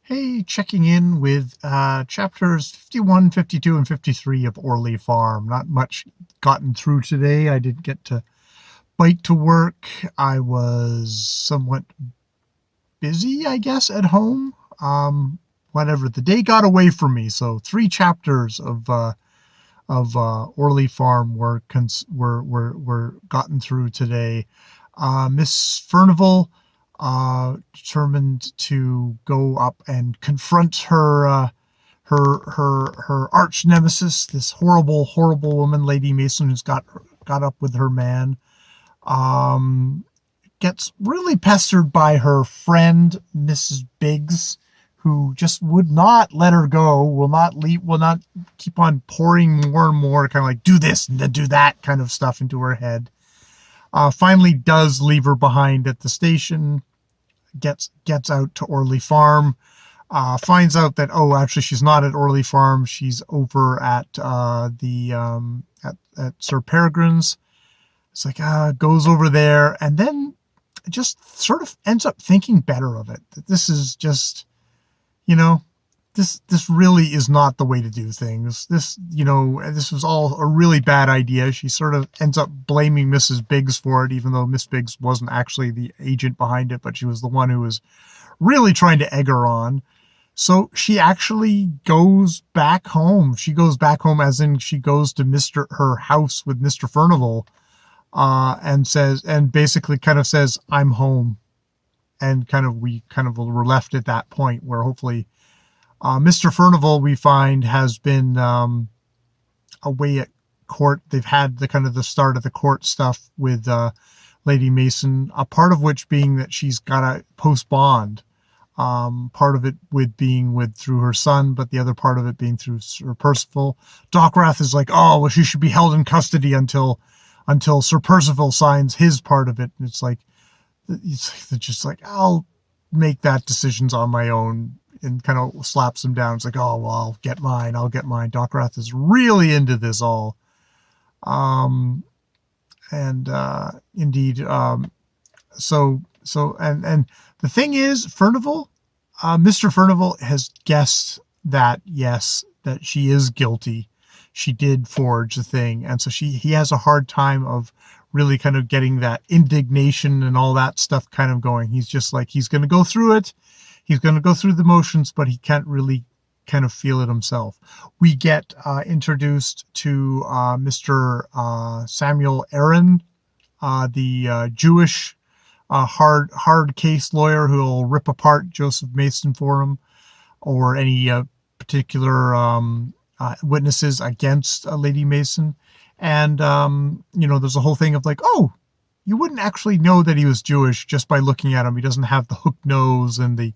Hey, checking in with chapters 51, 52, and 53 of Orley Farm. Not much gotten through today. I didn't get to bite to work. I was somewhat busy, I guess, at home. Whatever. The day got away from me. So three chapters of Orley Farm were gotten through today. Miss Furnival determined to go up and confront her arch nemesis, this horrible woman, Lady Mason, who's got up with her man. Um, Gets really pestered by her friend, Mrs. Biggs, who just would not let her go, will not leave, will not keep on pouring more and more, kind of like do this and then do that kind of stuff into her head. Finally does leave her behind at the station, gets out to Orley Farm, finds out that, oh, actually she's not at Orley Farm, she's over at at Sir Peregrine's. It's like, goes over there, and then just sort of ends up thinking better of it. That this is just, you know, this really is not the way to do things. This was all a really bad idea. She sort of ends up blaming Mrs. Biggs for it, even though Miss Biggs wasn't actually the agent behind it, but she was the one who was really trying to egg her on. So she actually goes back home. She goes back home, as in she goes to her house with Mr. Furnival, and basically kind of says, "I'm home," and we were left at that point where hopefully Mr. Furnival, we find, has been away at court. They've had the start of the court stuff with Lady Mason, a part of which being that she's got to post bond. Part of it being through her son, but the other part of it being through Sir Percival. Dockwrath is like, oh, well, she should be held in custody until Sir Percival signs his part of it. And it's just like, I'll make that decisions on my own, and kind of slaps him down. It's like, oh, well, I'll get mine. Dockwrath is really into this all. And indeed, and the thing is, Mr. Furnival has guessed that, yes, that she is guilty. She did forge the thing. And so he has a hard time of really kind of getting that indignation and all that stuff kind of going. He's just like, he's going to go through it. He's going to go through the motions, but he can't really kind of feel it himself. We get introduced to Mr. Samuel Aaron, the Jewish hard case lawyer who will rip apart Joseph Mason for him, or any particular witnesses against Lady Mason. And there's a whole thing of like, oh, you wouldn't actually know that he was Jewish just by looking at him. He doesn't have the hooked nose and the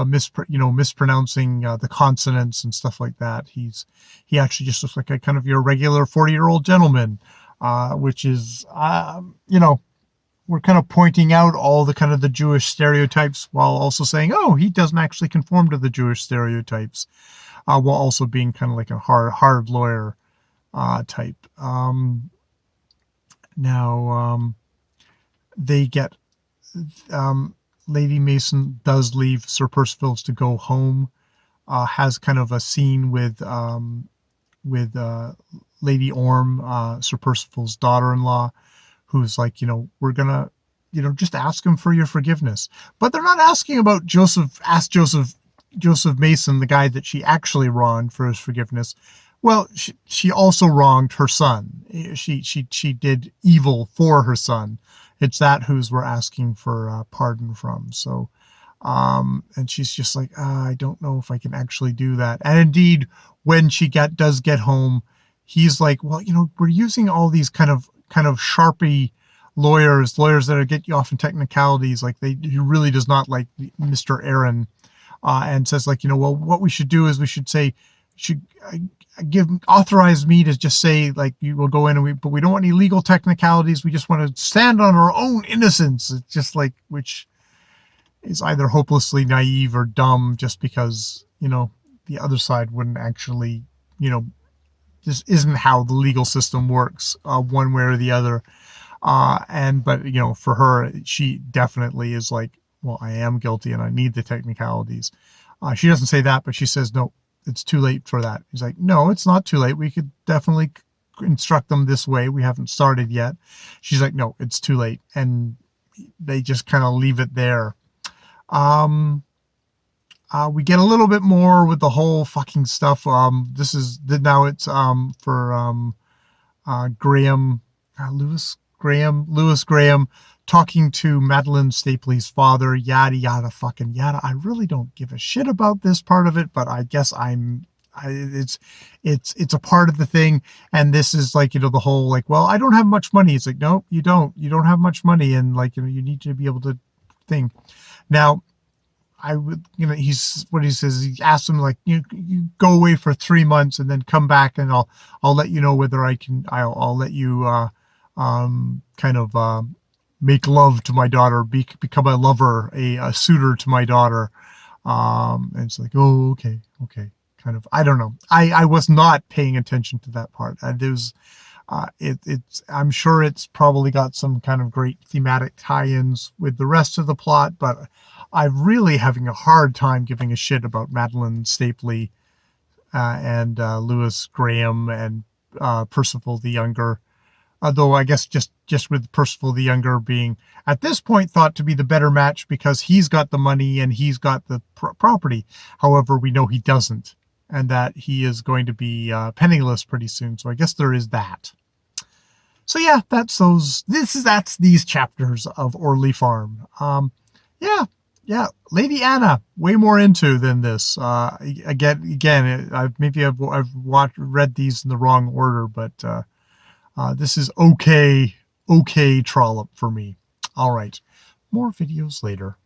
mispronouncing the consonants and stuff like that. He actually just looks like a kind of your regular 40-year-old gentleman, which is we're kind of pointing out all the kind of the Jewish stereotypes, while also saying, oh, he doesn't actually conform to the Jewish stereotypes, while also being kind of like a hard lawyer type. Now they get Lady Mason does leave Sir Percival's to go home. Has kind of a scene with Lady Orme, Sir Percival's daughter-in-law, who's like, we're gonna, just ask him for your forgiveness. But they're not asking about Joseph Mason, the guy that she actually wronged, for his forgiveness. Well, she also wronged her son. She did evil for her son. It's that who's we're asking for pardon from. So, and she's just like, I don't know if I can actually do that. And indeed, when she does get home, he's like, well, we're using all these kind of sharpie lawyers that get you off in technicalities. Like he really does not like Mr. Aaron, and says like, well, what we should do is we should say, authorize me to just say, like, you will go in but we don't want any legal technicalities. We just want to stand on our own innocence. It's just like, which is either hopelessly naive or dumb, just because, the other side wouldn't actually, this isn't how the legal system works, one way or the other. But for her, she definitely is like, well, I am guilty and I need the technicalities. She doesn't say that, but she says, no, it's too late for that. He's like, no, it's not too late. We could definitely instruct them this way. We haven't started yet. She's like, no, it's too late. And they just kind of leave it there. We get a little bit more with the whole fucking stuff. This is now it's for Graham, Lewis Graham talking to Madeline Stapley's father, yada yada fucking yada. I really don't give a shit about this part of it, but I guess it's a part of the thing. And this is like, the whole like, well, I don't have much money. It's like, no, you don't have much money, and like, you need to be able to thing. Now, I would, he's what he says. He asks him like, you go away for 3 months and then come back, and I'll let you know whether I'll let you kind of make love to my daughter, become a lover, a suitor to my daughter. And it's like, oh, okay, kind of. I don't know. I was not paying attention to that part. There's I'm sure it's probably got some kind of great thematic tie-ins with the rest of the plot, but I'm really having a hard time giving a shit about Madeline Stapley and Lewis Graham and Percival the Younger. Although I guess just with Percival the Younger being at this point thought to be the better match because he's got the money and he's got the property. However, we know he doesn't, and that he is going to be penniless pretty soon. So I guess there is that. So yeah, that's these chapters of Orley Farm. Yeah, Lady Anna, way more into than this. Again, I've read these in the wrong order, but this is okay trollop for me. All right, more videos later.